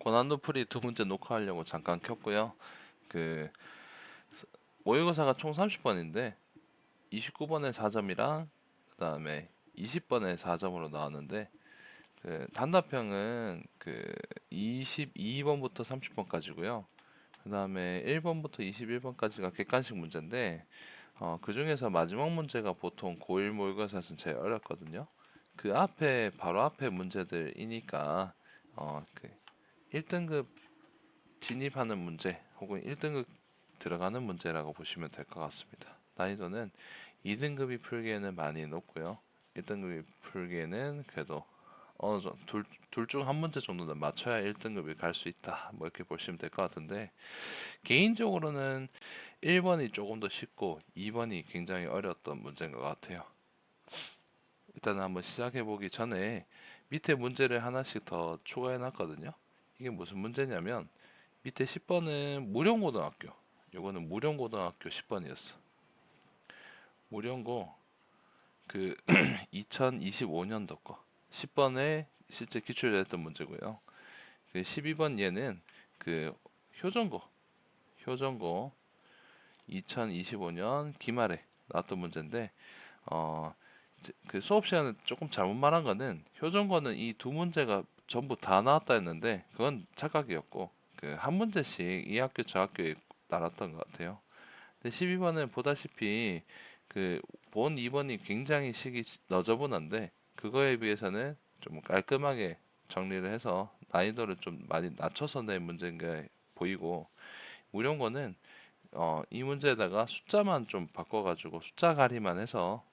고난도 풀이 두 문제 녹화하려고 잠깐 켰고요. 그 모의고사가 총 30번인데 29번에 4점이랑 그다음에 20번에 4점으로 나왔는데 단답형은 22번부터 30번까지고요. 그다음에 1번부터 21번까지가 객관식 문제인데 그 중에서 마지막 문제가 보통 고1 모의고사에서는 제일 어렵거든요. 그 앞에 바로 앞에 문제들이니까 1등급 진입하는 문제 혹은 1등급 들어가는 문제라고 보시면 될 것 같습니다. 난이도는 2등급이 풀기에는 많이 높고요. 1등급이 풀기에는 그래도 어느 정도 둘 중 한 문제 정도는 맞춰야 1등급이 갈 수 있다. 뭐 이렇게 보시면 될 것 같은데 개인적으로는 1번이 조금 더 쉽고 2번이 굉장히 어려웠던 문제인 것 같아요. 일단 한번 시작해 보기 전에 밑에 문제를 하나씩 더 추가해 놨거든요. 이게 무슨 문제냐면 밑에 10번은 무령고등학교. 요거는 무령고등학교 10번이었어. 무령고 2025년도 거. 10번에 실제 기출을 했던 문제고요. 12번 얘는 그 효전고. 효전고 2025년 기말에 나왔던 문제인데 어, 수업 시간에 조금 잘못 말한 거는 효전고는 이 두 문제가 전부 다 나왔다 했는데 그건 착각이었고 한 문제씩 이 학교 저 학교에 나눴던 것 같아요. 근데 12번은 보다시피 본 2번이 굉장히 식이 너저분한데 그거에 비해서는 좀 깔끔하게 정리를 해서 난이도를 좀 많이 낮춰서 낸 문제인 게 보이고 무령거는 이 문제에다가 숫자만 좀 바꿔가지고 숫자 가리만 해서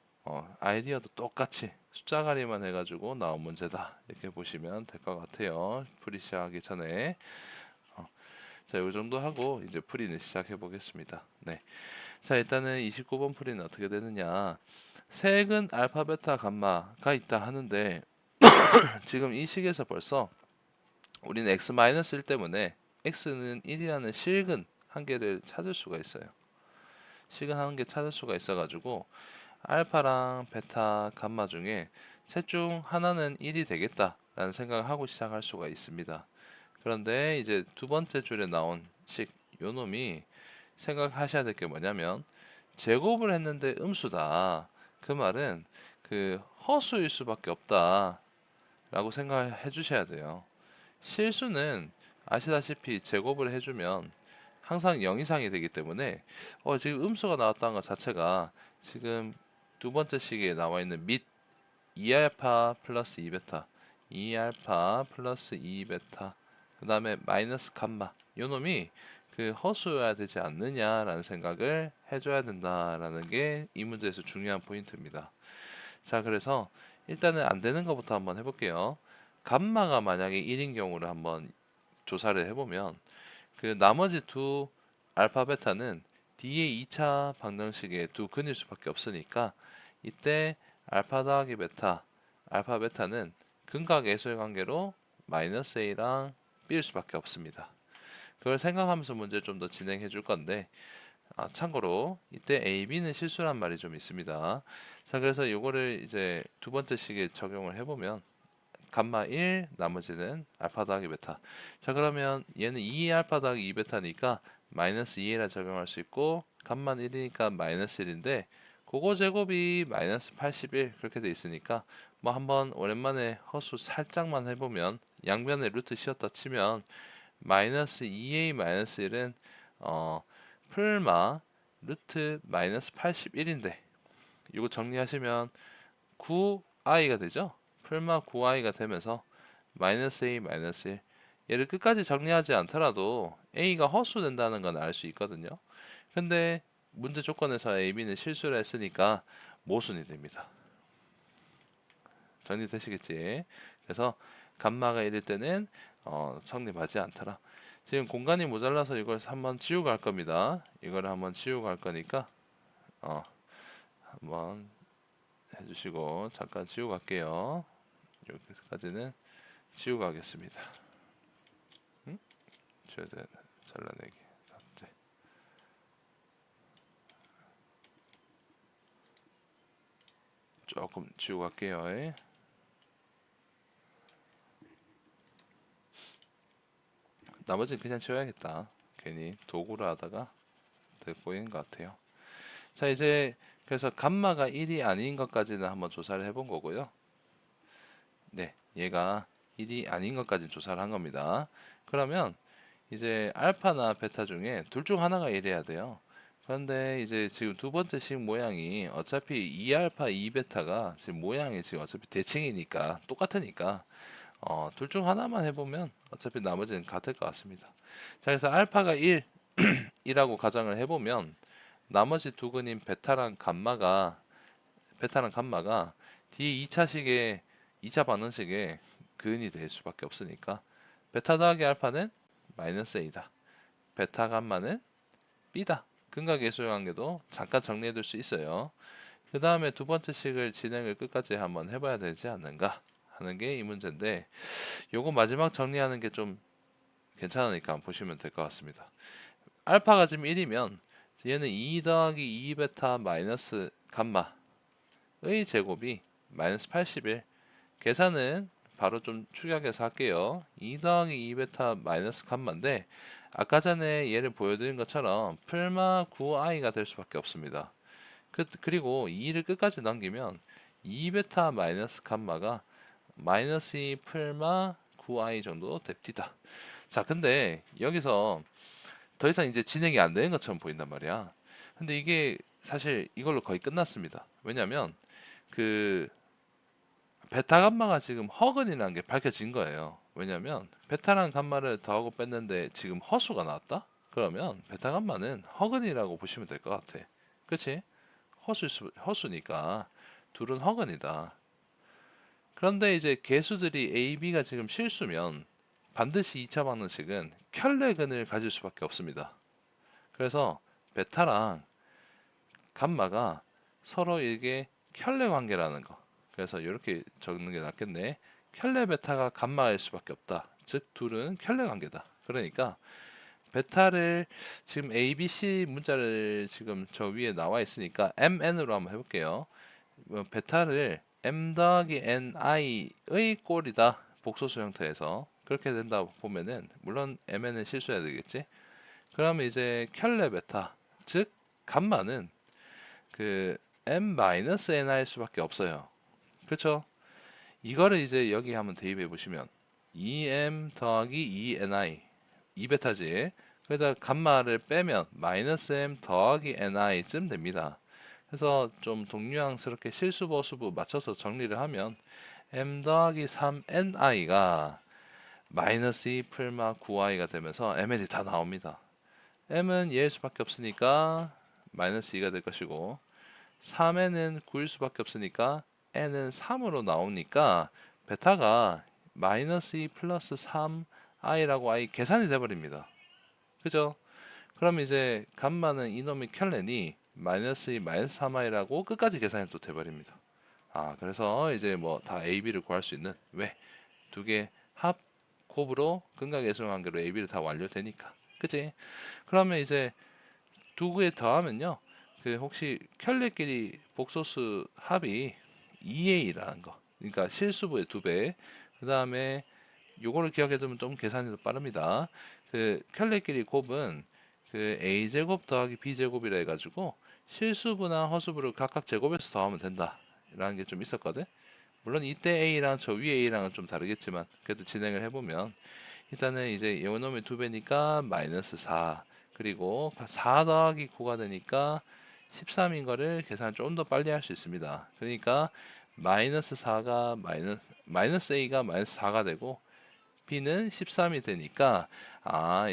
아이디어도 똑같이 숫자 가리만 해가지고 나온 문제다 이렇게 보시면 될 것 같아요. 풀이 시작하기 전에 자, 이 정도 하고 이제 풀이는 시작해 보겠습니다. 네. 자, 일단은 29번 풀이는 어떻게 되느냐. 색은 알파, 베타, 감마가 있다 하는데 지금 이 식에서 벌써 우리는 x-1 때문에 x는 1이라는 실근 한 개를 찾을 수가 있어요. 실근 한 개 찾을 수가 있어가지고 알파랑 베타, 감마 중에 셋 중 하나는 1이 되겠다라는 생각을 하고 시작할 수가 있습니다. 그런데 이제 두 번째 줄에 나온 요 놈이 생각하셔야 될 게 뭐냐면 제곱을 했는데 음수다. 그 말은 허수일 수밖에 없다라고 생각해 주셔야 돼요. 실수는 아시다시피 제곱을 해주면 항상 0 이상이 되기 때문에 지금 음수가 나왔다는 것 자체가 지금 두 번째 식에 나와 있는 밑 2알파 플러스 2베타 2알파 플러스 2베타 그 다음에 마이너스 감마 요 놈이 허수여야 되지 않느냐라는 생각을 해줘야 된다라는 게 이 문제에서 중요한 포인트입니다. 자, 그래서 일단은 안 되는 것부터 한번 해볼게요. 감마가 만약에 1인 경우를 한번 조사를 해보면 나머지 두 알파 베타는 D의 2차 방정식의 두 근일 수밖에 없으니까 이때 알파 더하기 베타 알파 베타는 근각 애솔 관계로 마이너스 A랑 B일 수밖에 없습니다. 그걸 생각하면서 문제를 좀 더 진행해 줄 건데 참고로 이때 A, B는 실수란 말이 좀 있습니다. 자, 그래서 이거를 이제 두 번째 식에 적용을 해보면 감마 1 나머지는 알파 더하기 베타. 자, 그러면 얘는 2 알파 더하기 2 베타니까 마이너스 2에라 적용할 수 있고 감마는 1이니까 마이너스 1인데 그거 제곱이 마이너스 81 그렇게 돼 있으니까 뭐 한번 오랜만에 허수 살짝만 해보면 양변에 루트 씌웠다 치면 마이너스 2a 마이너스 1은 풀마 루트 마이너스 81인데 이거 정리하시면 9i가 되죠. 풀마 9i가 되면서 마이너스 a 마이너스 1 얘를 끝까지 정리하지 않더라도 a가 허수된다는 건 알 수 있거든요. 근데 문제 조건에서 a, b는 실수를 했으니까 모순이 됩니다. 정리되시겠지? 그래서 감마가 1일 때는 성립하지 않더라. 지금 공간이 모자라서 이걸 한번 지우고 갈 겁니다. 이걸 한번 지우고 갈 거니까 한번 해주시고 잠깐 지우고 갈게요. 여기까지는 지우고 가겠습니다. 응? 최대 잘라내기 삭제. 조금 지우고 갈게요. 나머지는 그냥 지워야겠다. 괜히 도구를 하다가 되게 꼬이는 것 같아요. 자, 이제 그래서 감마가 1이 아닌 것까지는 한번 조사를 해본 거고요. 네, 얘가 1이 아닌 것까지 조사를 한 겁니다. 그러면 이제 알파나 베타 중에 둘 중 하나가 1해야 돼요. 그런데 이제 지금 두 번째 식 모양이 어차피 2알파 2베타가 지금 모양이 지금 어차피 대칭이니까 똑같으니까 둘 중 하나만 해보면 어차피 나머지는 같을 것 같습니다. 자, 그래서 알파가 1, 이라고 가정을 해보면 나머지 두 근인 베타랑 감마가 뒤에 2차식의 2차 반응식의 근이 될 수밖에 없으니까 베타 더하기 알파는 마이너스 A다. 베타 감마는 B다. 근각예술 관계도 잠깐 정리해 둘 수 있어요. 그 다음에 두 번째 식을 진행을 끝까지 한번 해봐야 되지 않는가 하는 게 이 문제인데, 요거 마지막 정리하는 게 좀 괜찮으니까 한번 보시면 될 것 같습니다. 알파가 지금 1이면 얘는 2 더하기 2베타 마이너스 감마의 제곱이 마이너스 81. 계산은 바로 좀 축약해서 할게요. 2 더하기 2베타 마이너스 감마인데 아까 전에 얘를 보여드린 것처럼 풀마 9i가 될 수밖에 없습니다. 그리고 2를 끝까지 넘기면 2베타 마이너스 감마가 마이너스 2 풀마 9i 정도 됩니다. 자, 근데 여기서 더 이상 이제 진행이 안 되는 것처럼 보인단 말이야. 근데 이게 사실 이걸로 거의 끝났습니다. 왜냐면 그 베타 감마가 지금 허근이라는 게 밝혀진 거예요. 왜냐면 베타랑 감마를 더하고 뺐는데 지금 허수가 나왔다? 그러면 베타 감마는 허근이라고 보시면 될 것 같아. 그치? 허수니까 둘은 허근이다. 그런데 이제 개수들이 A, B가 지금 실수면 반드시 2차 방정식은 켤레근을 가질 수밖에 없습니다. 그래서 베타랑 감마가 서로 이게 켤레 관계라는 거. 그래서 이렇게 적는 게 낫겠네. 켤레 베타가 감마일 수밖에 없다. 즉 둘은 켤레 관계다. 그러니까 베타를 지금 A, B, C 문자를 지금 저 위에 나와 있으니까 MN으로 한번 해볼게요. 베타를 M 더하기 NI의 꼴이다. 복소수 형태에서 그렇게 된다 보면은 물론 MN은 실수해야 되겠지. 그러면 이제 켤레 베타 즉 감마는 그 m-ni일 수밖에 없어요. 그렇죠? 이거를 이제 여기 한번 대입해 보시면 2m 더하기 2ni 2베타지. 그러다 감마를 빼면 마이너스 m 더하기 ni쯤 됩니다. 그래서 좀 동류항스럽게 실수 보수부 맞춰서 정리를 하면 m 더하기 3ni가 마이너스 2 풀마 9i가 되면서 mn이 다 나옵니다. m은 얘일 수밖에 없으니까 마이너스 2가 될 것이고 3n은 9일 수밖에 없으니까 n은 3으로 나오니까 베타가 마이너스 2 플러스 3i라고 i 계산이 돼버립니다. 그죠? 그럼 이제 감마는 이놈의 켤레니 마이너스 2 마이너스 3i라고 끝까지 계산이 또 돼버립니다. 그래서 이제 뭐 다 a, b를 구할 수 있는 왜? 두 개 합 곱으로 근각예술 관계로 a, b를 다 완료되니까. 그치? 그러면 이제 두 개 더하면요. 그 혹시 켤레끼리 복소수 합이 2a라는 거. 그러니까 실수부의 2배. 그 다음에 요거를 기억해두면 좀 계산이 더 빠릅니다. 그 켤레끼리 곱은 그 a제곱 더하기 b제곱이라 해가지고 실수부나 허수부를 각각 제곱해서 더하면 된다. 라는 게 좀 있었거든. 물론 이때 a랑 저 위에 a랑은 좀 다르겠지만 그래도 진행을 해보면 일단은 이제 요놈의 2배니까 마이너스 4 그리고 4 더하기 9가 되니까 13인 거를 계산 좀 더 빨리 할 수 있습니다. 그러니까 마이너스 4가 마이너스 a가 마이너스 4가 되고 b는 13이 되니까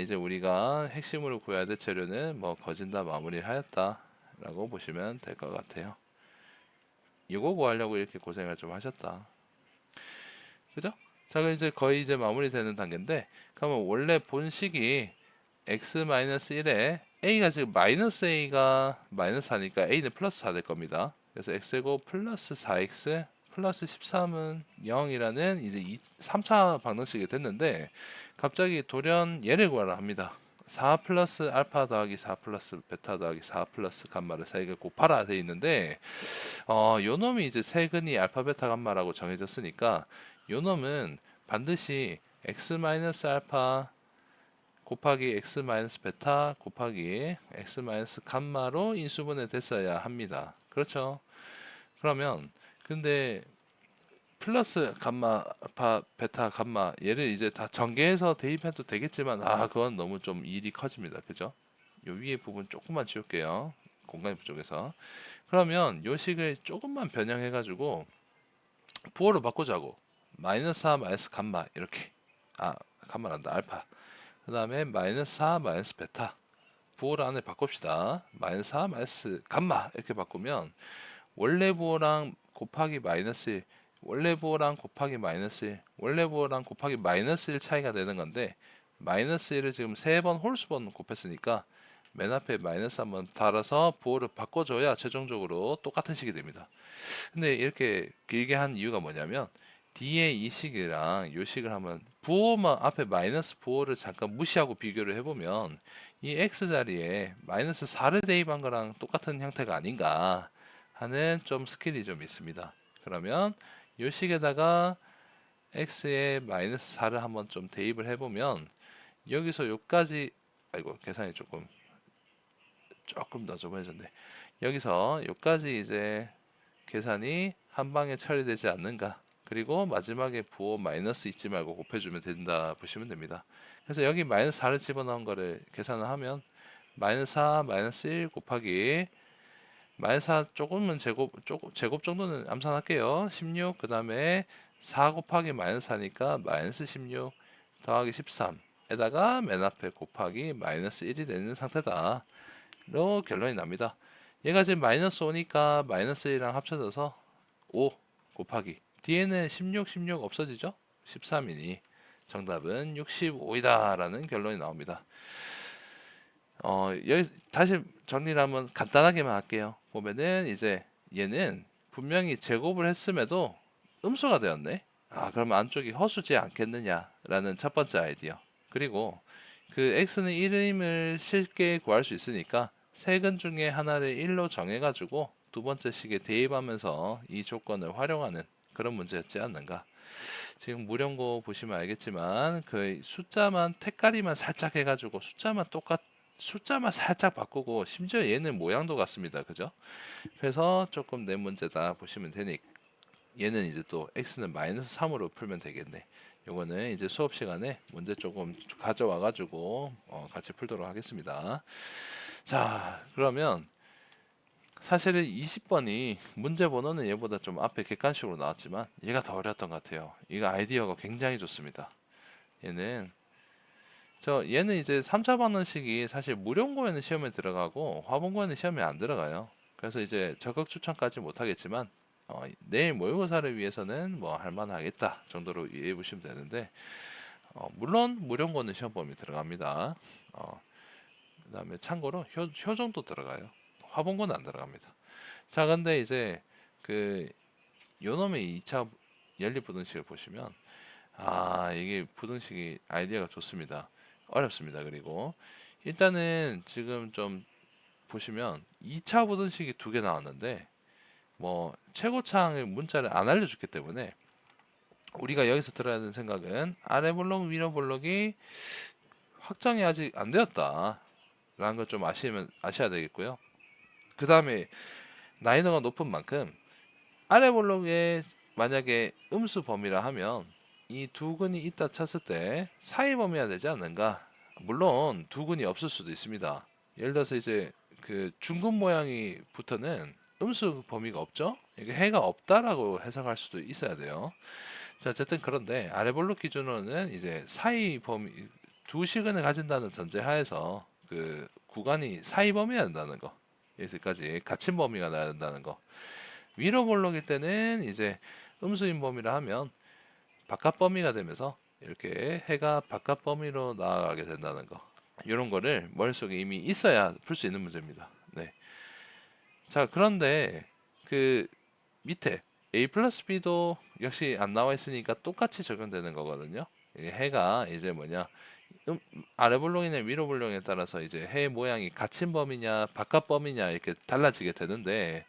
이제 우리가 핵심으로 구해야 될 재료는 뭐 거진다 마무리를 하였다 라고 보시면 될 것 같아요. 이거 구하려고 이렇게 고생을 좀 하셨다. 그죠? 자, 그럼 이제 거의 이제 마무리되는 단계인데, 그러면 원래 본식이 x-1에 a가 지금 마이너스 a가 마이너스 4니까 a는 플러스 4 될 겁니다. 그래서 x제곱 플러스 4x 플러스 13은 0이라는 이제 3차 방정식이 됐는데 갑자기 돌연 얘를 구하라 합니다. 4 플러스 알파 더하기 4 플러스 베타 더하기 4 플러스 감마를 사이를 곱하라 돼 있는데 요 놈이 이제 세근이 알파 베타 감마라고 정해졌으니까 요 놈은 반드시 x 마이너스 알파 곱하기 x 마이너스 베타 곱하기 x 마이너스 감마로 인수분해 됐어야 합니다. 그렇죠? 그러면 근데 플러스 감마 베타 감마 얘를 이제 다 전개해서 대입해도 되겠지만 그건 너무 좀 일이 커집니다. 그죠? 요 위에 부분 조금만 지울게요. 공간이 부족해서. 그러면 요 식을 조금만 변형해 가지고 부호로 바꾸자고. 마이너스 4 마이너스 감마 이렇게. 감마란다. 알파. 그 다음에 마이너스 4 마이너스 베타 부호를 안에 바꿉시다. 마이너스 4 마이너스 감마 이렇게 바꾸면 원래 부호랑 곱하기 마이너스 1, 원래 부호랑 곱하기 마이너스 1, 원래 부호랑 곱하기 마이너스 1 차이가 되는 건데 마이너스 1을 지금 3번 홀수번 곱했으니까 맨 앞에 마이너스 한번 달아서 부호를 바꿔줘야 최종적으로 똑같은 식이 됩니다. 근데 이렇게 길게 한 이유가 뭐냐면 뒤에 이 식이랑 이 식을 하면 부호만 앞에 마이너스 부호를 잠깐 무시하고 비교를 해보면 이 x 자리에 마이너스 4를 대입한 거랑 똑같은 형태가 아닌가 하는 좀 스킬이 좀 있습니다. 그러면 이 식에다가 x에 마이너스 4를 한번 좀 대입을 해보면 여기서 여기까지 계산이 조금 더 좁아졌네. 여기서 여기까지 이제 계산이 한 방에 처리되지 않는가. 그리고 마지막에 부호 마이너스 잊지 말고 곱해주면 된다 보시면 됩니다. 그래서 여기 마이너스 4를 집어넣은 거를 계산을 하면 마이너스 4 마이너스 1 곱하기 마이너스 4 조금은 제곱 정도는 암산할게요. 16 그 다음에 4 곱하기 마이너스 4니까 마이너스 16 더하기 13에다가 맨 앞에 곱하기 마이너스 1이 되는 상태다. 로 결론이 납니다. 얘가 지금 마이너스 5니까 마이너스 1이랑 합쳐져서 5 곱하기 뒤에는 16, 16 없어지죠? 13이니 정답은 65이다 라는 결론이 나옵니다. 여기 다시 정리를 한번 간단하게만 할게요. 보면은 이제 얘는 분명히 제곱을 했음에도 음수가 되었네. 그러면 안쪽이 허수지 않겠느냐라는 첫 번째 아이디어. 그리고 그 x는 1임을 쉽게 구할 수 있으니까 세근 중에 하나를 1로 정해가지고 두 번째 식에 대입하면서 이 조건을 활용하는 그런 문제였지 않는가. 지금 무령고 보시면 알겠지만 그 숫자만 택가리만 살짝 해가지고 숫자만 살짝 바꾸고 심지어 얘는 모양도 같습니다. 그죠? 그래서 조금 내 문제다 보시면 되니 얘는 이제 또 x는 마이너스 3으로 풀면 되겠네. 요거는 이제 수업 시간에 문제 조금 가져와 가지고 같이 풀도록 하겠습니다. 자, 그러면 사실은 20번이 문제 번호는 얘보다 좀 앞에 객관식으로 나왔지만 얘가 더 어려웠던 것 같아요. 이거 아이디어가 굉장히 좋습니다. 얘는 이제 3차 방정식이 사실 무령고에는 시험에 들어가고 화분고에는 시험에 안 들어가요. 그래서 이제 적극 추천까지 못하겠지만 내일 모의고사를 위해서는 뭐 할만하겠다 정도로 이해해 보시면 되는데 물론 무령고는 시험 범위 들어갑니다. 그다음에 참고로 효정도 들어가요. 화분고는 안 들어갑니다. 자, 근데 이제 그 요놈의 2차 연립부등식을 보시면 이게 부등식이 아이디어가 좋습니다. 어렵습니다. 그리고 일단은 지금 좀 보시면 2차 부등식이 두 개 나왔는데 뭐 최고차항의 문자를 안 알려줬기 때문에 우리가 여기서 들어야 되는 생각은 아래 볼록 위로 볼록이 확정이 아직 안 되었다 라는 걸 좀 아셔야 되겠고요. 그 다음에 난이도가 높은 만큼 아래 볼록에 만약에 음수 범위라 하면 이 두 근이 있다 쳤을 때 사이 범위가 되지 않는가. 물론 두 근이 없을 수도 있습니다. 예를 들어서 이제 그 중근 모양이 붙어는 음수 범위가 없죠. 이게 해가 없다라고 해석할 수도 있어야 돼요. 자, 어쨌든 그런데 아래 볼록 기준으로는 이제 사이 범위 두 시근을 가진다는 전제 하에서 그 구간이 사이 범위가 된다는 거. 여기까지 갇힌 범위가 나야 된다는 거. 위로 볼록일 때는 이제 음수인 범위라 하면 바깥 범위가 되면서 이렇게 해가 바깥 범위로 나아가게 된다는 거. 이런 거를 머릿속에 이미 있어야 풀 수 있는 문제입니다. 네. 자, 그런데 그 밑에 A 플러스 B도 역시 안 나와 있으니까 똑같이 적용되는 거거든요. 이게 해가 이제 뭐냐 아래 볼록이냐 위로 볼록에 따라서 이제 해 모양이 갇힌 범위냐 바깥 범위냐 이렇게 달라지게 되는데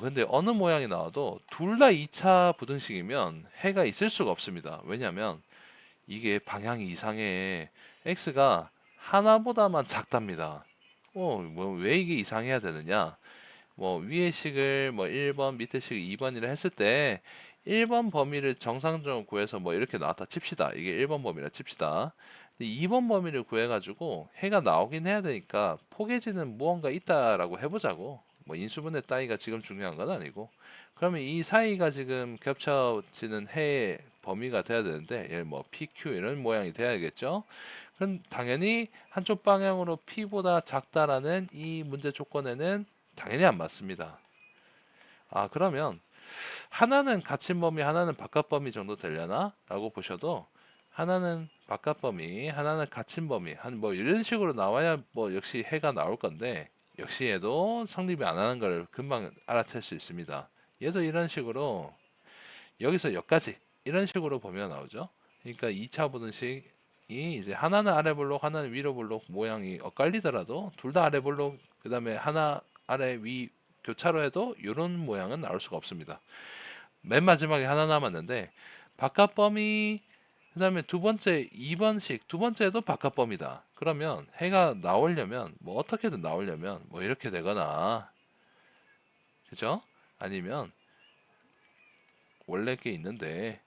근데 어느 모양이 나와도 둘 다 2차 부등식이면 해가 있을 수가 없습니다. 왜냐하면 이게 방향이 이상해. x가 하나보다만 작답니다. 뭐 왜 이게 이상해야 되느냐? 뭐 위의 식을 뭐 1번, 밑에 식을 2번이라 했을 때 1번 범위를 정상적으로 구해서 뭐 이렇게 나왔다 칩시다. 이게 1번 범위라 칩시다. 2번 범위를 구해가지고 해가 나오긴 해야 되니까 포개지는 무언가 있다라고 해보자고. 뭐 인수분해 따위가 지금 중요한 건 아니고. 그러면 이 사이가 지금 겹쳐지는 해의 범위가 돼야 되는데, 얘 뭐 PQ 이런 모양이 돼야겠죠? 그럼 당연히 한쪽 방향으로 P보다 작다라는 이 문제 조건에는 당연히 안 맞습니다. 아, 그러면 하나는 갇힌 범위, 하나는 바깥 범위 정도 되려나? 라고 보셔도 하나는 바깥 범위, 하나는 갇힌 범위, 한 뭐 이런 식으로 나와야 뭐 역시 해가 나올 건데 역시 얘도 성립이 안 하는 걸 금방 알아챌 수 있습니다. 얘도 이런 식으로 여기서 여기까지 이런 식으로 보면 나오죠. 그러니까 2차 보등식이 이제 하나는 아래 볼록, 하나는 위로 볼록 모양이 엇갈리더라도 둘 다 아래 볼록, 그 다음에 하나 아래 위 교차로 해도 이런 모양은 나올 수가 없습니다. 맨 마지막에 하나 남았는데 바깥 범위, 그 다음에 두 번째 2번식 두 번째도 바깥 범위다. 그러면 해가 나오려면 뭐 어떻게든 나오려면 뭐 이렇게 되거나, 그죠? 아니면 원래 게 있는데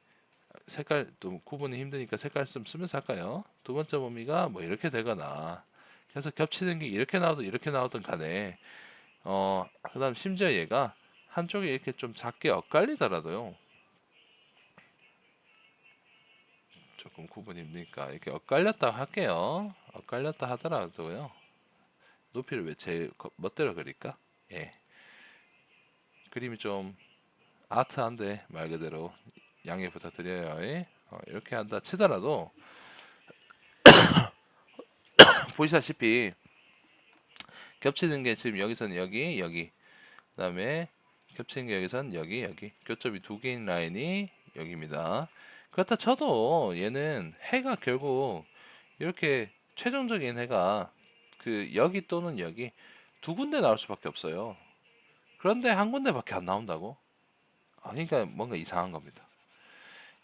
색깔 또 구분이 힘드니까 색깔 좀 쓰면서 할까요? 두 번째 범위가 뭐 이렇게 되거나, 그래서 겹치는 게 이렇게 나오든 이렇게 나오든 간에 그다음 심지어 얘가 한쪽에 이렇게 좀 작게 엇갈리더라도요, 조금 구분이 힘드니까 이렇게 엇갈렸다 할게요. 엇갈렸다 하더라도요, 높이를 왜 제 멋대로 그릴까? 예, 그림이 좀 아트한데 말 그대로 양해 부탁드려요. 예? 이렇게 한다 치더라도 보시다시피 겹치는 게 지금 여기서는 여기, 여기, 그다음에 겹치는 게 여기선 여기, 여기, 교점이 두 개인 라인이 여기입니다. 그렇다 쳐도 얘는 해가 결국 이렇게 최종적인 해가 그 여기 또는 여기 두 군데 나올 수밖에 없어요. 그런데 한 군데밖에 안 나온다고? 그러니까 뭔가 이상한 겁니다.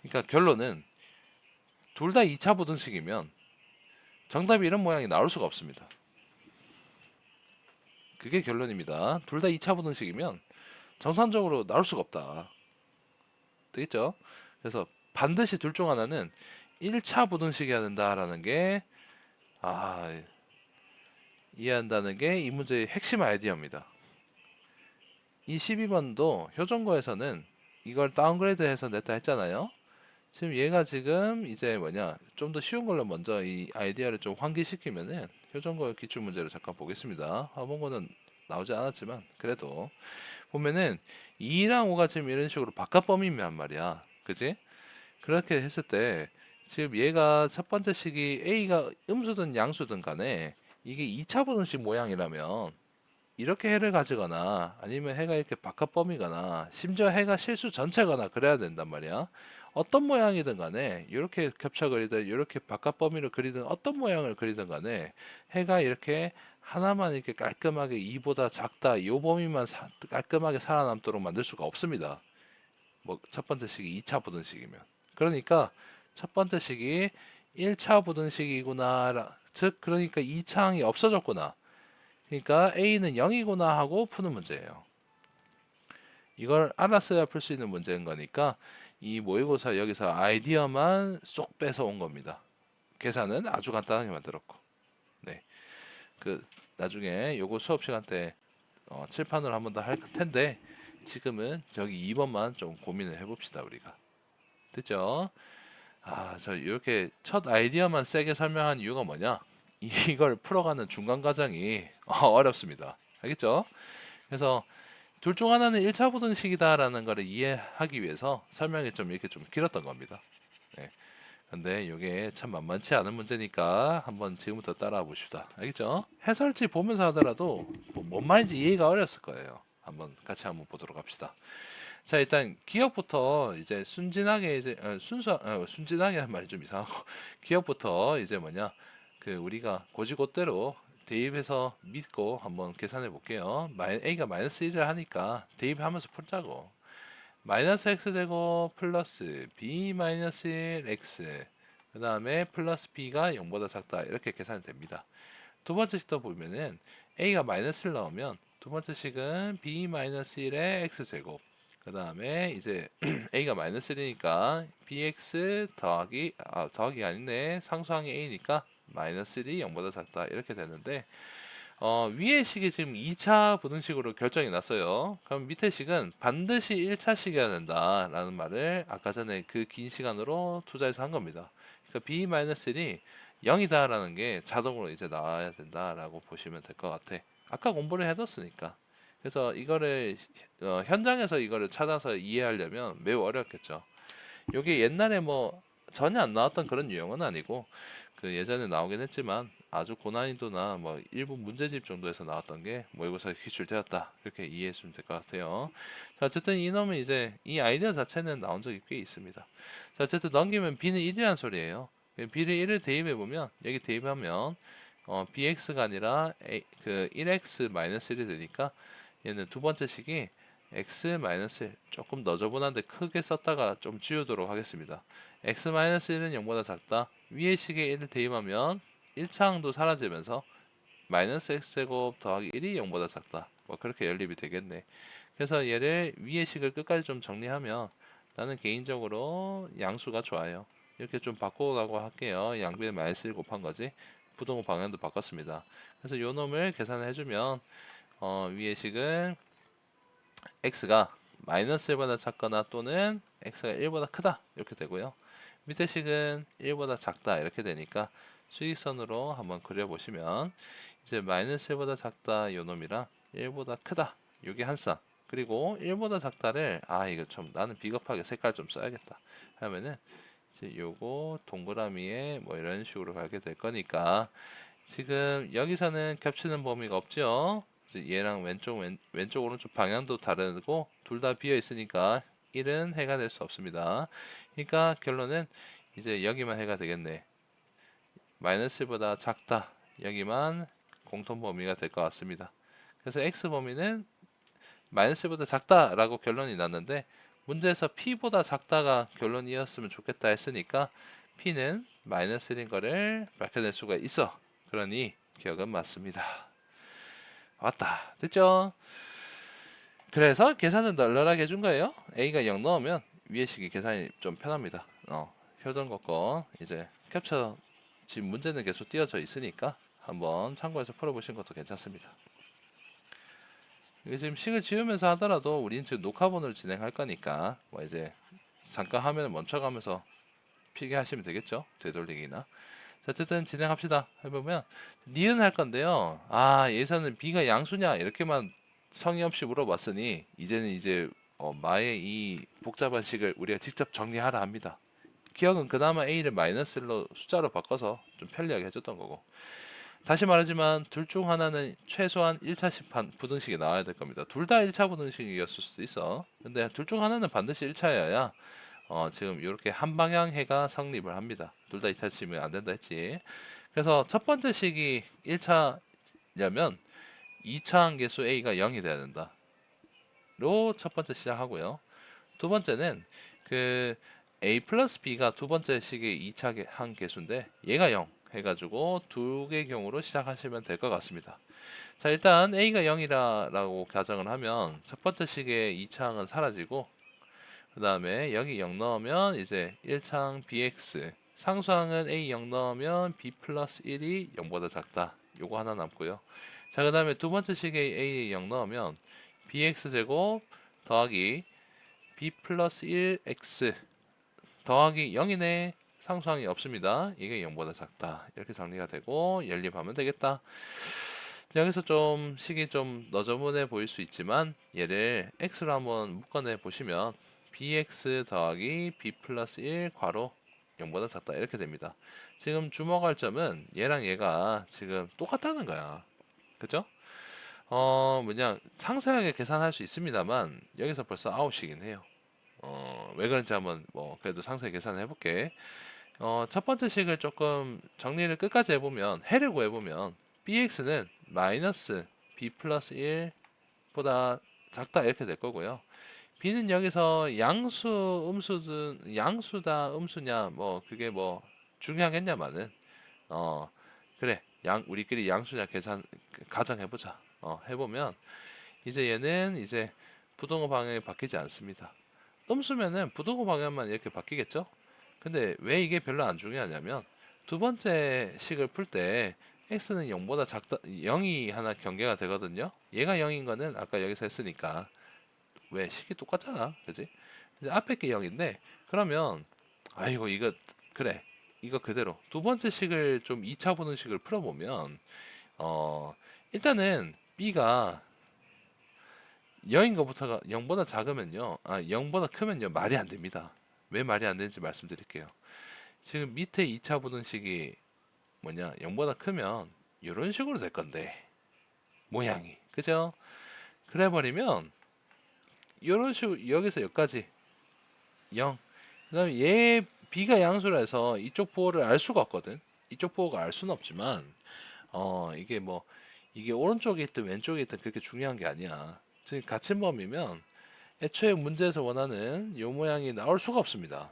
그러니까 결론은 둘 다 2차 보등식이면 정답이 이런 모양이 나올 수가 없습니다. 그게 결론입니다. 둘 다 2차 보등식이면 정상적으로 나올 수가 없다. 되겠죠? 그래서 반드시 둘 중 하나는 1차 보등식이어야 된다라는 게, 아, 이해한다는 게 이 문제의 핵심 아이디어입니다. 이 12번도 효정고에서는 이걸 다운그레이드해서 냈다 했잖아요. 지금 얘가 지금 이제 뭐냐, 좀 더 쉬운 걸로 먼저 이 아이디어를 좀 환기시키면은 효정고 기출 문제로 잠깐 보겠습니다. 화본고는 나오지 않았지만 그래도 보면은 2랑 5가 지금 이런 식으로 바깥 범위란 말이야. 그지? 그렇게 했을 때 지금 얘가 첫 번째 식이 A가 음수든 양수든 간에 이게 2차 보등식 모양이라면 이렇게 해를 가지거나 아니면 해가 이렇게 바깥 범위거나 심지어 해가 실수 전체거나 그래야 된단 말이야. 어떤 모양이든 간에 이렇게 겹쳐 그리든 이렇게 바깥 범위를 그리든 어떤 모양을 그리든 간에 해가 이렇게 하나만 이렇게 깔끔하게 2보다 작다 이 범위만 깔끔하게 살아남도록 만들 수가 없습니다. 뭐 첫 번째 식이 2차 보등식이면. 그러니까 첫 번째 식이 1차 보등식이구나. 즉 그러니까 2차항이 없어졌구나. 그러니까 A는 0이구나 하고 푸는 문제예요. 이걸 알았어야 풀 수 있는 문제인 거니까 이 모의고사 여기서 아이디어만 쏙 빼서 온 겁니다. 계산은 아주 간단하게 만들었고, 네, 그 나중에 요거 수업 시간 때 칠판으로 한 번 더 할 텐데 지금은 저기 2번만 좀 고민을 해봅시다 우리가. 됐죠? 저 이렇게 첫 아이디어만 세게 설명한 이유가 뭐냐? 이걸 풀어가는 중간 과정이 어렵습니다. 알겠죠? 그래서 둘 중 하나는 1차 보등식이다라는 것을 이해하기 위해서 설명이 좀 이렇게 좀 길었던 겁니다. 네. 근데 이게 참 만만치 않은 문제니까 한번 지금부터 따라와 봅시다. 알겠죠? 해설지 보면서 하더라도 뭔 말인지 이해가 어렸을 거예요. 한번 같이 한번 보도록 합시다. 자, 일단 기억부터 이제 순진하게 이제 순진하게 한 말이 좀 이상하고 기억부터 이제 뭐냐, 그 우리가 고지고대로 대입해서 믿고 한번 계산해 볼게요. a가 마이너스 1을 하니까 대입하면서 풀자고. 마이너스 x제곱 플러스 b 마이너스 1 x 그 다음에 플러스 b가 0보다 작다 이렇게 계산이 됩니다. 두 번째 식도 보면은 a가 마이너스를 넣으면 두 번째 식은 b-1의 x제곱, 그 다음에 이제 a가 마이너스 1이니까 bx 더하기가 아니네, 상수항이 a니까 마이너스 1이 0보다 작다 이렇게 되는데, 위의 식이 지금 2차 부등식으로 결정이 났어요. 그럼 밑에 식은 반드시 1차식이어야 된다라는 말을 아까 전에 그 긴 시간으로 투자해서 한 겁니다. 그러니까 b-1이 0이다라는 게 자동으로 이제 나와야 된다라고 보시면 될 것 같아. 아까 공부를 해뒀으니까. 그래서 이거를 현장에서 이거를 찾아서 이해하려면 매우 어렵겠죠. 이게 옛날에 뭐 전혀 안 나왔던 그런 유형은 아니고, 그 예전에 나오긴 했지만 아주 고난이도나 뭐 일부 문제집 정도에서 나왔던 게 모의고사에 기출되었다 이렇게 이해했으면 될 것 같아요. 자, 어쨌든 이놈은 이제 이 아이디어 자체는 나온 적이 꽤 있습니다. 자, 어쨌든 넘기면 b는 1이란 소리예요. b를 1을 대입해 보면, 여기 대입하면 bx가 아니라 그 1x-1이 되니까 얘는 두 번째 식이 x-1, 조금 너저분한데 크게 썼다가 좀 지우도록 하겠습니다. x-1은 0보다 작다. 위의 식에 1을 대입하면 1차항도 사라지면서 마이너스 x제곱 더하기 1이 0보다 작다. 뭐 그렇게 연립이 되겠네. 그래서 얘를 위의 식을 끝까지 좀 정리하면, 나는 개인적으로 양수가 좋아요. 이렇게 좀 바꿔가고 할게요. 양변에 마이너스 1 곱한 거지. 부동호 방향도 바꿨습니다. 그래서 요 놈을 계산을 해주면 위의 식은 x가 마이너스 1보다 작거나 또는 x가 1보다 크다 이렇게 되고요. 밑에 식은 1보다 작다 이렇게 되니까 수직선으로 한번 그려보시면, 이제 마이너스 1보다 작다 요 놈이랑 1보다 크다 요게 한 쌍, 그리고 1보다 작다를 이거 좀 나는 비겁하게 색깔 좀 써야겠다 하면은 이제 요거 동그라미에 뭐 이런 식으로 가게 될 거니까, 지금 여기서는 겹치는 범위가 없죠. 이제 얘랑 왼쪽 오른쪽 방향도 다르고 둘 다 비어 있으니까 1은 해가 될 수 없습니다. 그러니까 결론은 이제 여기만 해가 되겠네. 마이너스보다 작다. 여기만 공통 범위가 될 것 같습니다. 그래서 x 범위는 마이너스보다 작다라고 결론이 났는데, 문제에서 p보다 작다가 결론이었으면 좋겠다 했으니까 p는 마이너스 1인 거를 밝혀낼 수가 있어. 그러니 기억은 맞습니다. 왔다. 됐죠? 그래서 계산은 널널하게 해준 거예요. a가 0 넣으면 위에 식이 계산이 좀 편합니다. 효정 거 이제 캡처, 지금 문제는 계속 띄어져 있으니까 한번 참고해서 풀어보신 것도 괜찮습니다. 이게 지금 식을 지우면서 하더라도 우리는 지금 녹화본으로 진행할 거니까 뭐 이제 잠깐 화면을 멈춰가면서 필기하시면 되겠죠. 되돌리기나. 자, 어쨌든 진행합시다. 해보면 니은 할 건데요. 예서는 b가 양수냐 이렇게만 성의 없이 물어봤으니 이제는 이제 마의 이 복잡한 식을 우리가 직접 정리하라 합니다. 기억은 그나마 a를 마이너스로 숫자로 바꿔서 좀 편리하게 해줬던 거고, 다시 말하지만 둘 중 하나는 최소한 1차식 부등식이 나와야 될 겁니다. 둘 다 1차 부등식이었을 수도 있어. 근데 둘 중 하나는 반드시 1차여야 지금 이렇게 한 방향 해가 성립을 합니다. 둘 다 2차 치면 안 된다 했지. 그래서 첫 번째 식이 1차냐면 2차 함계수 a가 0이 돼야 된다. 로 첫 번째 시작하고요. 두 번째는 그 a 플러스 b가 두 번째 식의 2차 함계수인데 얘가 0 해가지고 두 개 경우로 시작하시면 될 것 같습니다. 자, 일단 a가 0이라고 가정을 하면 첫 번째 식의 2차항은 사라지고, 그 다음에 여기 0 넣으면 이제 1차항 bx, 상수항은 a 0 넣으면 b 플러스 1이 0보다 작다. 요거 하나 남고요. 자, 그 다음에 두 번째 식의 a 0 넣으면 bx제곱 더하기 b 플러스 1x 더하기 0이네. 상수항이 없습니다. 이게 0보다 작다. 이렇게 정리가 되고 연립하면 되겠다. 여기서 좀 식이 좀 너저분해 보일 수 있지만 얘를 x로 한번 묶어내 보시면 bx 더하기 b 플러스 1 괄호 0보다 작다 이렇게 됩니다. 지금 주목할 점은 얘랑 얘가 지금 똑같다는 거야. 그죠? 뭐냐 상세하게 계산할 수 있습니다만 여기서 벌써 아웃이긴 해요. 왜 그런지 한번 뭐 그래도 상세히 계산을 해볼게. 첫 번째 식을 조금 정리를 끝까지 해보면, 해를 구해보면 bx는 마이너스 b 플러스 1보다 작다 이렇게 될 거고요. b는 여기서 양수, 음수든 양수다, 음수냐 뭐 그게 뭐 중요하겠냐마는 그래 우리끼리 양수냐 계산 가정해보자. 해보면 이제 얘는 이제 부동호 방향이 바뀌지 않습니다. 음수면은 부동호 방향만 이렇게 바뀌겠죠? 근데 왜 이게 별로 안 중요하냐면 두 번째 식을 풀 때 x는 0보다 작다 0이 하나 경계가 되거든요. 얘가 0인 거는 아까 여기서 했으니까 왜 식이 똑같잖아. 그지? 이제 앞에 게 0인데 그러면 아이고 이거 그래. 이거 그대로 두 번째 식을 좀 2차 보는 식을 풀어보면 어 일단은 b가 0인 것부터가 0보다 작으면요. 0보다 크면요. 말이 안 됩니다. 왜 말이 안 되는지 말씀드릴게요. 지금 밑에 2차 부등식이 뭐냐? 0보다 크면 이런 식으로 될 건데 모양이. 그죠? 그래 버리면 이런 식으로 여기서 여기까지 0. 그다음에 얘 b가 양수라서 이쪽 부호를 알 수가 없거든. 이쪽 부호가 알 수는 없지만 이게 뭐 이게 오른쪽에 있든 왼쪽에 있든 그렇게 중요한 게 아니야. 지금 같은 범위면 애초에 문제에서 원하는 요 모양이 나올 수가 없습니다.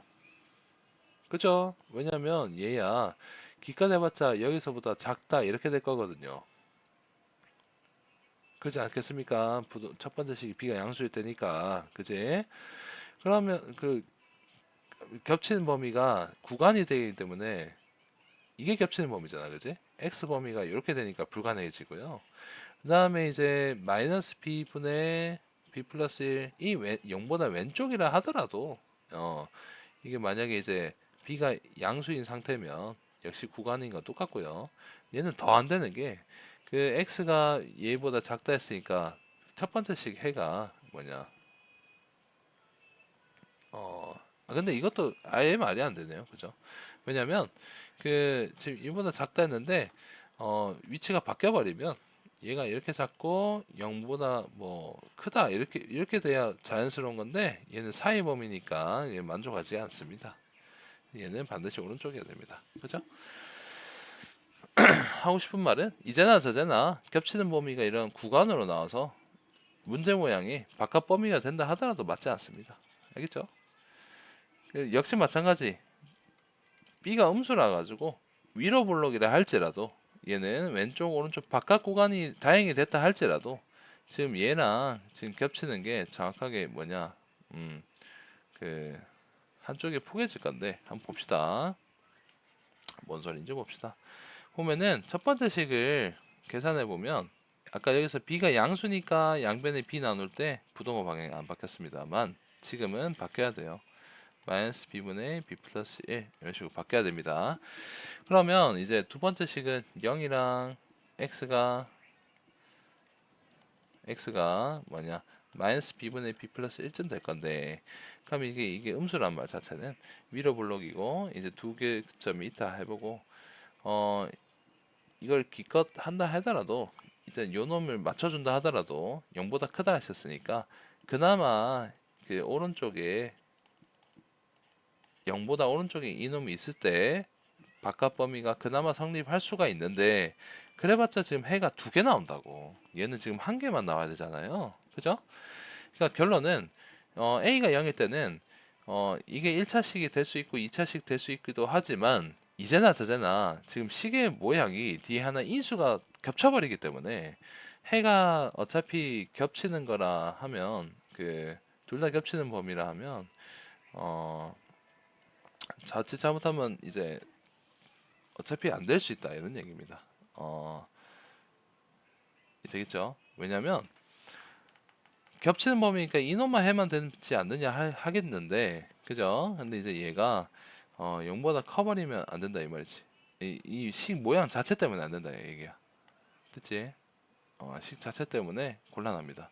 그죠? 왜냐면 얘야 기껏 해봤자 여기서보다 작다 이렇게 될 거거든요. 그렇지 않겠습니까? 첫 번째 식이 b가 양수일 때니까 그지? 그러면 그 겹치는 범위가 구간이 되기 때문에 이게 겹치는 범위잖아, 그지? x 범위가 이렇게 되니까 불가능해지고요. 그 다음에 이제 마이너스 b분의 b 플러스 1, 이 0보다 왼쪽이라 하더라도 이게 만약에 이제 b가 양수인 상태면 역시 구간인 건 똑같고요. 얘는 더 안 되는 게 그 x가 얘보다 작다 했으니까 첫 번째식 해가 뭐냐 근데 이것도 아예 말이 안 되네요. 그죠? 왜냐면 그 지금 이보다 작다 했는데 위치가 바뀌어 버리면 얘가 이렇게 작고 0보다 뭐 크다 이렇게 돼야 자연스러운 건데 얘는 사이 범위니까 얘 만족하지 않습니다. 얘는 반드시 오른쪽이어야 됩니다. 그죠? 하고 싶은 말은 이제나 저제나 겹치는 범위가 이런 구간으로 나와서 문제 모양이 바깥 범위가 된다 하더라도 맞지 않습니다. 알겠죠? 역시 마찬가지 B가 음수라 가지고 위로 볼록이라 할지라도 얘는 왼쪽 오른쪽 바깥 구간이 다행히 됐다 할지라도 지금 얘랑 지금 겹치는 게 정확하게 뭐냐 그 한쪽이 포개질 건데 한번 봅시다. 뭔 소리인지 봅시다. 보면은 첫 번째 식을 계산해 보면 아까 여기서 b가 양수니까 양변에 b 나눌 때 부동호 방향이 안 바뀌었습니다만 지금은 바뀌어야 돼요. 마이너스 b분의 b 플러스 1 이런 식으로 바뀌어야 됩니다. 그러면 이제 두 번째 식은 0이랑 x가 뭐냐 마이너스 b분의 b 플러스 1쯤 될 건데 그럼 이게 음수란 말 자체는 위로 블록이고 이제 두 개 점이 있다 해보고 어 이걸 기껏 한다 하더라도 일단 요 놈을 맞춰준다 하더라도 0보다 크다 했었으니까 그나마 그 오른쪽에 0보다 오른쪽에 이놈이 있을 때 바깥 범위가 그나마 성립할 수가 있는데 그래봤자 지금 해가 두 개 나온다고 얘는 지금 한 개만 나와야 되잖아요. 그죠? 그러니까 결론은 A가 0일 때는 이게 1차식이 될 수 있고 2차식 될 수 있기도 하지만 이제나 저제나 지금 시계 모양이 뒤에 하나 인수가 겹쳐버리기 때문에 해가 어차피 겹치는 거라 하면 그 둘 다 겹치는 범위라 하면 어 자칫 잘못하면 이제 어차피 안 될 수 있다 이런 얘기입니다. 되겠죠? 왜냐면 겹치는 범위니까 이놈만 해만 되지 않느냐 하겠는데 그죠? 근데 이제 얘가 0보다 커버리면 안 된다 이 말이지. 이 식 모양 자체 때문에 안 된다 이 얘기야. 됐지? 식 자체 때문에 곤란합니다.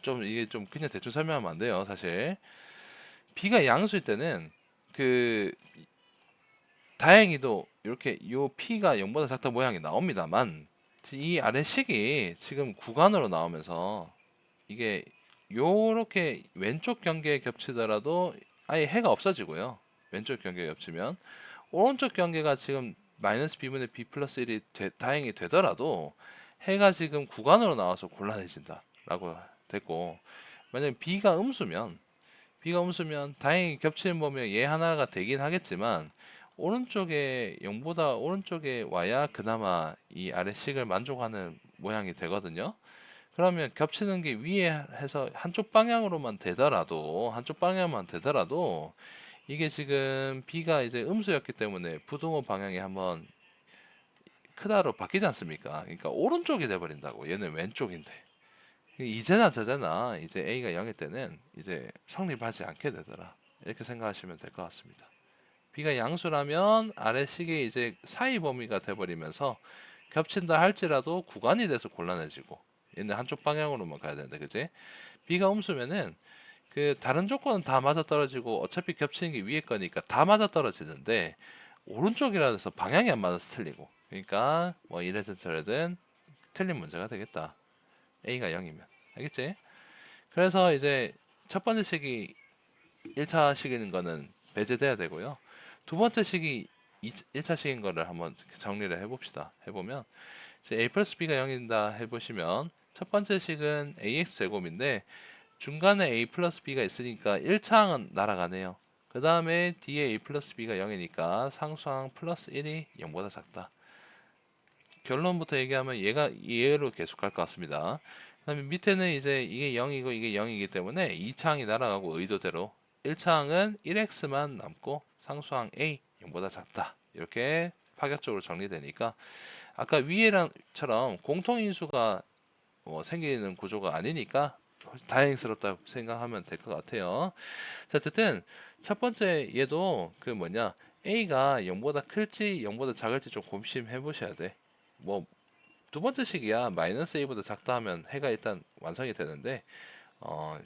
좀 이게 좀 그냥 대충 설명하면 안 돼요, 사실. b가 양수일 때는 그 다행히도 이렇게 요 p가 0보다 작다 모양이 나옵니다만 이 아래 식이 지금 구간으로 나오면서 이게 요렇게 왼쪽 경계에 겹치더라도 아예 해가 없어지고요. 왼쪽 경계에 겹치면 오른쪽 경계가 지금 마이너스 b분의 b 플러스 1이 다행히 되더라도 해가 지금 구간으로 나와서 곤란해진다 라고 됐고 만약에 b가 음수면 다행히 겹치는 범위가 얘 하나가 되긴 하겠지만 오른쪽에 0보다 오른쪽에 와야 그나마 이 아래식을 만족하는 모양이 되거든요. 그러면 겹치는 게 위에 해서 한쪽 방향만 되더라도 이게 지금 B가 이제 음수였기 때문에 부등호 방향이 한번 크다로 바뀌지 않습니까? 그러니까 오른쪽이 돼버린다고. 얘는 왼쪽인데. 이제나 저제나 이제 A가 0일 때는 이제 성립하지 않게 되더라. 이렇게 생각하시면 될 것 같습니다. B가 양수라면 아래식이 이제 사이 범위가 돼버리면서 겹친다 할지라도 구간이 돼서 곤란해지고 얘는 한쪽 방향으로만 가야 되는데 그지? B가 음수면은 그 다른 조건은 다 맞아떨어지고 어차피 겹치는 게 위에 거니까 다 맞아떨어지는데 오른쪽이라 해서 방향이 안 맞아서 틀리고 그러니까 뭐 이래든 저래든 틀린 문제가 되겠다. A가 0이면 알겠지? 그래서 이제 첫 번째 식이 1차 식인 거는 배제돼야 되고요. 두 번째 식이 1차 식인 거를 한번 정리를 해봅시다. 해보면 이제 A 플러스 B가 0이다 해보시면 첫 번째 식은 AX 제곱인데 중간에 A 플러스 B가 있으니까 1차항은 날아가네요. 그 다음에 뒤에 A 플러스 B가 0이니까 상수항 플러스 1이 0보다 작다. 결론부터 얘기하면 얘가 얘로 계속 갈 것 같습니다. 그 다음에 밑에는 이제 이게 0이고 이게 0이기 때문에 2차항이 날아가고 의도대로 1차항은 1x만 남고 상수항 A 0보다 작다. 이렇게 파격적으로 정리되니까 아까 위에랑처럼 공통인수가 뭐 생기는 구조가 아니니까 다행스럽다 생각하면 될 것 같아요. 자, 어쨌든 첫 번째 얘도 그 뭐냐 A가 0보다 클지 0보다 작을지 좀 고심해 보셔야 돼. 뭐 두 번째 식이야 마이너스 A보다 작다 하면 해가 일단 완성이 되는데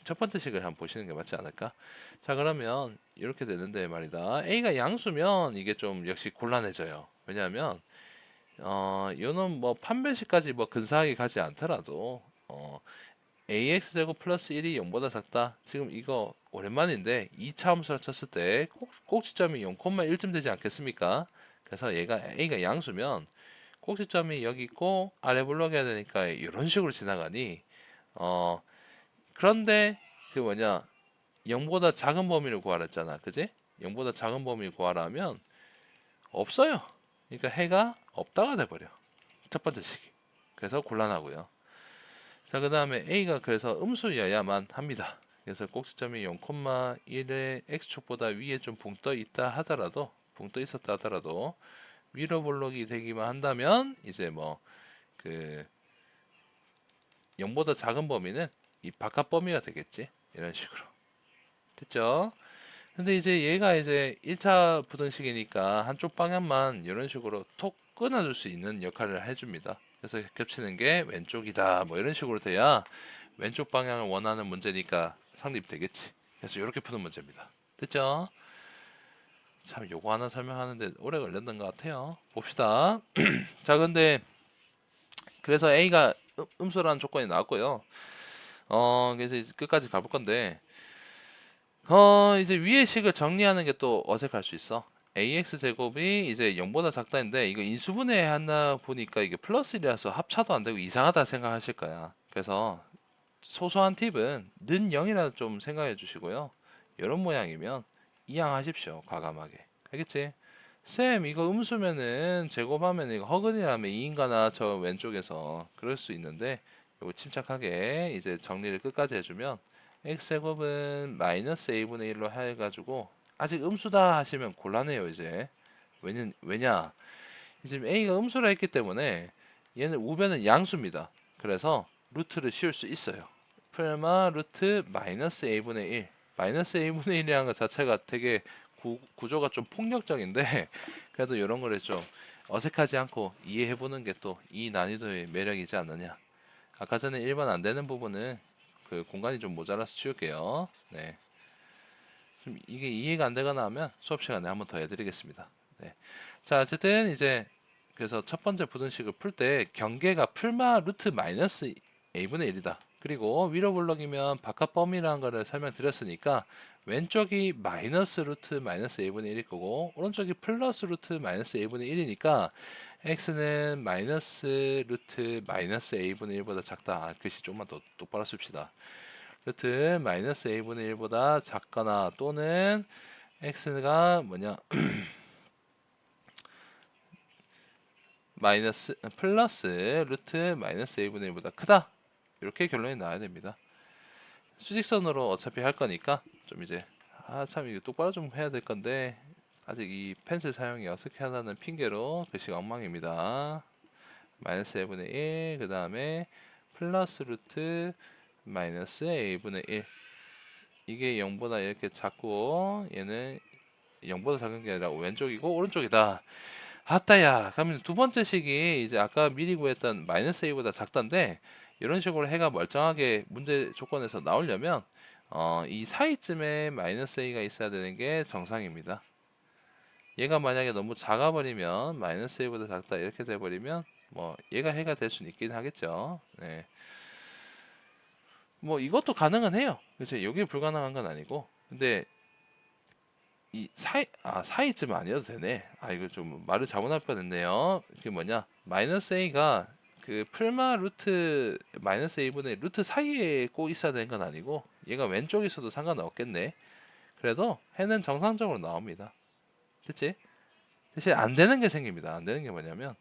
첫 번째 식을 한번 보시는 게 맞지 않을까? 자, 그러면 이렇게 되는데 말이다. A가 양수면 이게 좀 역시 곤란해져요. 왜냐하면 요는 뭐 판별식까지 뭐 근사하게 가지 않더라도 ax 제곱 플러스 1이 0보다 작다. 지금 이거 오랜만인데 2차 함수를 쳤을 때 꼭지점이 0,1쯤 되지 않겠습니까? 그래서 얘가 a가 양수면 꼭지점이 여기 있고 아래 블록해야 되니까 이런 식으로 지나가니 어 그런데 그 뭐냐 0보다 작은 범위를 구하라 했잖아. 그지? 0보다 작은 범위를 구하라 하면 없어요. 그러니까 해가 없다가 돼버려. 첫 번째 식이. 그래서 곤란하고요. 자, 그 다음에 A가 그래서 음수여야만 합니다. 그래서 꼭지점이 0,1의 x축보다 위에 좀 붕 떠 있다 하더라도, 붕 떠 있었다 하더라도, 위로 볼록이 되기만 한다면, 이제 뭐, 그, 0보다 작은 범위는 이 바깥 범위가 되겠지. 이런 식으로. 됐죠? 근데 이제 얘가 이제 1차 부등식이니까 한쪽 방향만 이런 식으로 톡 끊어줄 수 있는 역할을 해줍니다. 그래서 겹치는 게 왼쪽이다. 뭐 이런 식으로 돼야 왼쪽 방향을 원하는 문제니까 성립되겠지. 그래서 이렇게 푸는 문제입니다. 됐죠? 참 요거 하나 설명하는데 오래 걸렸던 것 같아요. 봅시다. 자, 근데 그래서 A가 음수라는 조건이 나왔고요. 그래서 이제 끝까지 가볼 건데 이제 위의 식을 정리하는 게 또 어색할 수 있어. ax 제곱이 이제 0보다 작다는데 이거 인수분해 하나 보니까 이게 플러스 1이라서 합차도 안 되고 이상하다 생각하실 거야. 그래서 소소한 팁은 는 0이라 좀 생각해 주시고요. 이런 모양이면 이항하십시오. 과감하게. 알겠지? 쌤, 이거 음수면은 제곱하면 이거 허근이라면 이 인가나 저 왼쪽에서 그럴 수 있는데 이거 침착하게 이제 정리를 끝까지 해주면 x제곱은 마이너스 a분의 1로 해가지고 아직 음수다 하시면 곤란해요 이제 왜냐 지금 a가 음수라 했기 때문에 얘는 우변은 양수입니다. 그래서 루트를 씌울 수 있어요. 풀마 루트 마이너스 a분의 1 마이너스 a분의 1이라는 것 자체가 되게 구조가 좀 폭력적인데 그래도 이런 거를 좀 어색하지 않고 이해해보는 게 또 이 난이도의 매력이지 않느냐. 아까 전에 1번 안 되는 부분은 그 공간이 좀 모자라서 치울게요. 네. 좀 이게 이해가 안 되거나 하면 수업 시간에 한번 더 해드리겠습니다. 네. 자, 어쨌든 이제 그래서 첫 번째 부등식을 풀 때 경계가 풀마 루트 마이너스 a분의 1이다. 그리고 위로 블럭이면 바깥 범위라는 거를 설명드렸으니까 왼쪽이 마이너스 루트 마이너스 a분의 1일 거고 오른쪽이 플러스 루트 마이너스 a분의 1이니까 x는 마이너스 루트 마이너스 a분의 1보다 작다. 글씨 조금만 더 똑바로 씁시다. 루트 마이너스 a분의 1보다 작거나 또는 x가 뭐냐 마이너스 플러스 루트 마이너스 a분의 1보다 크다. 이렇게 결론이 나와야 됩니다. 수직선으로 어차피 할 거니까 좀 이제 참 이거 똑바로 좀 해야 될 건데 아직 이 펜슬 사용이 어색하다는 핑계로 글씨가 엉망입니다. 마이너스 a분의 1, 그 다음에 플러스 루트 마이너스 a분의 1. 이게 0보다 이렇게 작고 얘는 0보다 작은 게 아니라 왼쪽이고 오른쪽이다. 아따야. 그러면 두 번째 식이 이제 아까 미리 구했던 마이너스 a보다 작던데 이런 식으로 해가 멀쩡하게 문제 조건에서 나오려면 이 사이쯤에 마이너스 a가 있어야 되는 게 정상입니다. 얘가 만약에 너무 작아버리면 마이너스 a보다 작다 이렇게 돼버리면 뭐 얘가 해가 될 수는 있긴 하겠죠. 네. 뭐 이것도 가능은 해요. 그치? 여기 불가능한 건 아니고. 근데 이 사이쯤 아니어도 되네. 이거 좀 말을 잘못할 뻔했네요. 그게 뭐냐? 마이너스 a가 그 풀마 루트 마이너스 a분의 루트 사이에 꼭 있어야 되는 건 아니고 얘가 왼쪽에 있어도 상관없겠네. 그래도 해는 정상적으로 나옵니다. 됐지? 대신 안 되는 게 생깁니다. 안 되는 게 뭐냐면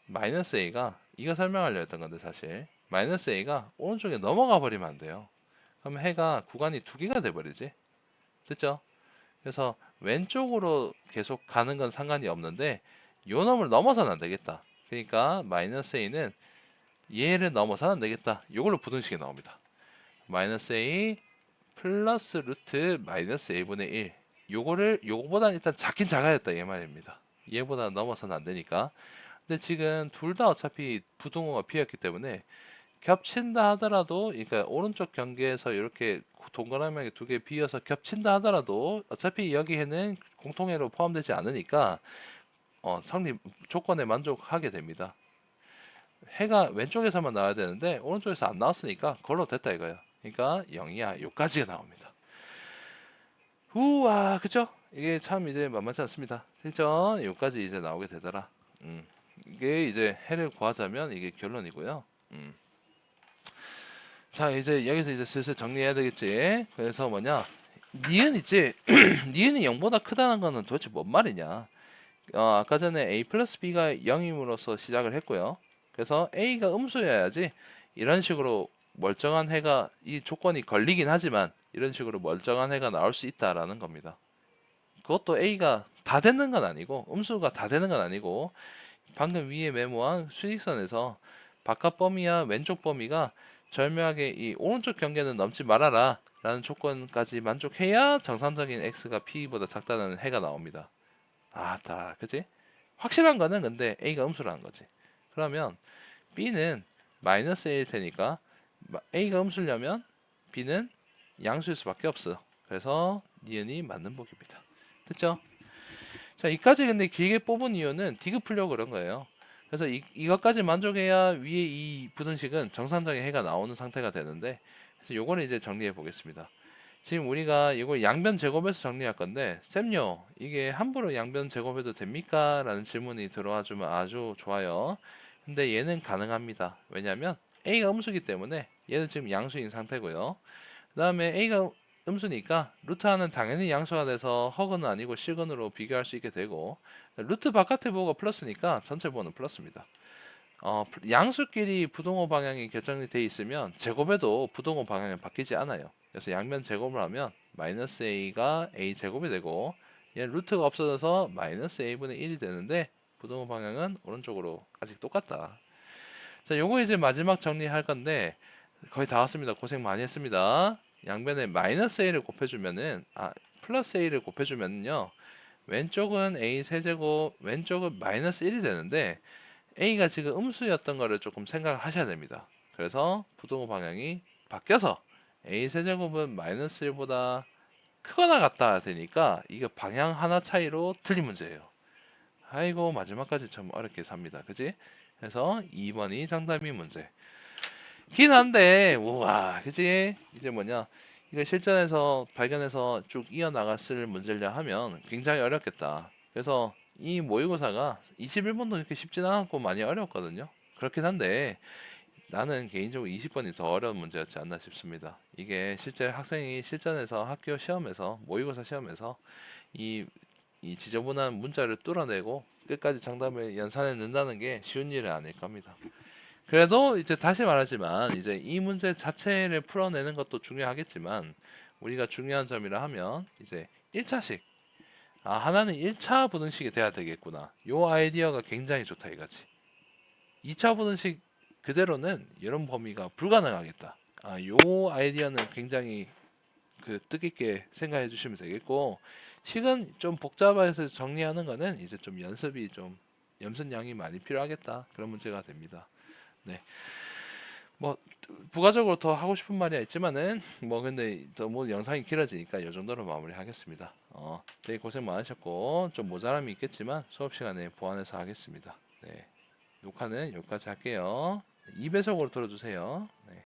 마이너스 a가 이거 설명하려 했던 건데 사실 마이너스 a가 오른쪽에 넘어가 버리면 안 돼요. 그러면 해가 구간이 두 개가 돼 버리지. 됐죠? 그래서 왼쪽으로 계속 가는 건 상관이 없는데 요 놈을 넘어서는 안 되겠다. 그러니까 마이너스 a는 얘를 넘어서는 안 되겠다. 요걸로 부등식이 나옵니다. 마이너스 a 플러스 루트 마이너스 a분의 1. 요거보다 일단 작긴 작아야겠다 이 말입니다. 얘보다 넘어서는 안 되니까. 근데 지금 둘 다 어차피 부등호가 비었기 때문에 겹친다 하더라도, 그러니까 오른쪽 경계에서 이렇게 동그라미하게 두 개 비어서 겹친다 하더라도 어차피 여기에는 공통해로 포함되지 않으니까 성립 조건에 만족하게 됩니다. 해가 왼쪽에서만 나와야 되는데 오른쪽에서 안 나왔으니까 그걸로 됐다 이거예요. 그러니까 0이야. 요까지가 나옵니다. 우와, 그죠? 이게 참 이제 만만치 않습니다. 그죠? 요까지 이제 나오게 되더라. 이게 이제 해를 구하자면 이게 결론이고요. 자, 이제 여기서 이제 슬슬 정리해야 되겠지. 그래서 뭐냐? 니은 있지? 니은이 0보다 크다는 거는 도대체 뭔 말이냐? 아까 전에 a 플러스 b가 0임으로써 시작을 했고요. 그래서 a가 음수여야지 이런 식으로 멀쩡한 해가 이 조건이 걸리긴 하지만 이런 식으로 멀쩡한 해가 나올 수 있다라는 겁니다. 그것도 a가 다 되는 건 아니고 음수가 다 되는 건 아니고 방금 위에 메모한 수직선에서 바깥 범위와 왼쪽 범위가 절묘하게 이 오른쪽 경계는 넘지 말아라 라는 조건까지 만족해야 정상적인 x가 p보다 작다는 해가 나옵니다. 그치? 확실한 거는 근데 a가 음수라는 거지. 그러면 b는 마이너스 a일 테니까 a가 음수려면 b는 양수일 수밖에 없어. 그래서 니은이 맞는 복입니다. 됐죠? 자, 이까지 근데 길게 뽑은 이유는 디귿 풀려고 그런 거예요. 그래서 이것까지 만족해야 위에 이 부등식은 정상적인 해가 나오는 상태가 되는데, 그래서 요거는 이제 정리해 보겠습니다. 지금 우리가 이걸 양변 제곱해서 정리할 건데, 쌤요, 이게 함부로 양변 제곱해도 됩니까? 라는 질문이 들어와 주면 아주 좋아요. 근데 얘는 가능합니다. 왜냐면 a가 음수기 때문에 얘는 지금 양수인 상태고요. 그 다음에 a가 음수니까 루트하는 당연히 양수가 돼서 허근은 아니고 실근으로 비교할 수 있게 되고, 루트 바깥의 부호가 플러스니까 전체 부호는 플러스입니다. 양수끼리 부동호 방향이 결정이 돼 있으면 제곱해도 부동호 방향은 바뀌지 않아요. 그래서 양변 제곱을 하면 마이너스 a가 a 제곱이 되고 얘 루트가 없어져서 마이너스 a분의 1이 되는데 부동호 방향은 오른쪽으로 아직 똑같다. 자, 요거 이제 마지막 정리할 건데 거의 다 왔습니다. 고생 많이 했습니다. 양변에 마이너스 a를 곱해주면은 플러스 a를 곱해주면요 왼쪽은 a 세제곱 왼쪽은 마이너스 1이 되는데 a가 지금 음수였던 거를 조금 생각을 하셔야 됩니다. 그래서 부동호 방향이 바뀌어서 a 세제곱은 마이너스 1보다 크거나 같다 되니까 이거 방향 하나 차이로 틀린 문제예요. 아이고 마지막까지 좀 어렵게 삽니다. 그지? 그래서 2번이 정답인 문제. 긴 한데 우와 그지? 이제 뭐냐 이거 실전에서 발견해서 쭉 이어나갔을 문제려 하면 굉장히 어렵겠다. 그래서 이 모의고사가 21번도 그렇게 쉽진 않았고 많이 어려웠거든요. 그렇긴 한데 나는 개인적으로 20번이 더 어려운 문제였지 않나 싶습니다. 이게 실제 학생이 실전에서 학교 시험에서 모의고사 시험에서 이 지저분한 문자를 뚫어내고 끝까지 정답을 연산해 낸다는 게 쉬운 일은 아닐 겁니다. 그래도 이제 다시 말하지만 이제 이 문제 자체를 풀어내는 것도 중요하겠지만 우리가 중요한 점이라 하면 이제 1차식 하나는 1차 부등식이 돼야 되겠구나. 요 아이디어가 굉장히 좋다 이거지. 2차 부등식 그대로는 이런 범위가 불가능하겠다. 요 아이디어는 굉장히 뜻깊게 생각해 주시면 되겠고 식은 좀 복잡해서 정리하는 거는 이제 좀 연습량이 많이 필요하겠다. 그런 문제가 됩니다. 네. 뭐 부가적으로 더 하고 싶은 말이 있지만은 뭐 근데 너무 영상이 길어지니까 이 정도로 마무리하겠습니다. 되게 고생 많으셨고 좀 모자람이 있겠지만 수업 시간에 보완해서 하겠습니다. 네. 녹화는 여기까지 할게요. 2배속으로 들어주세요.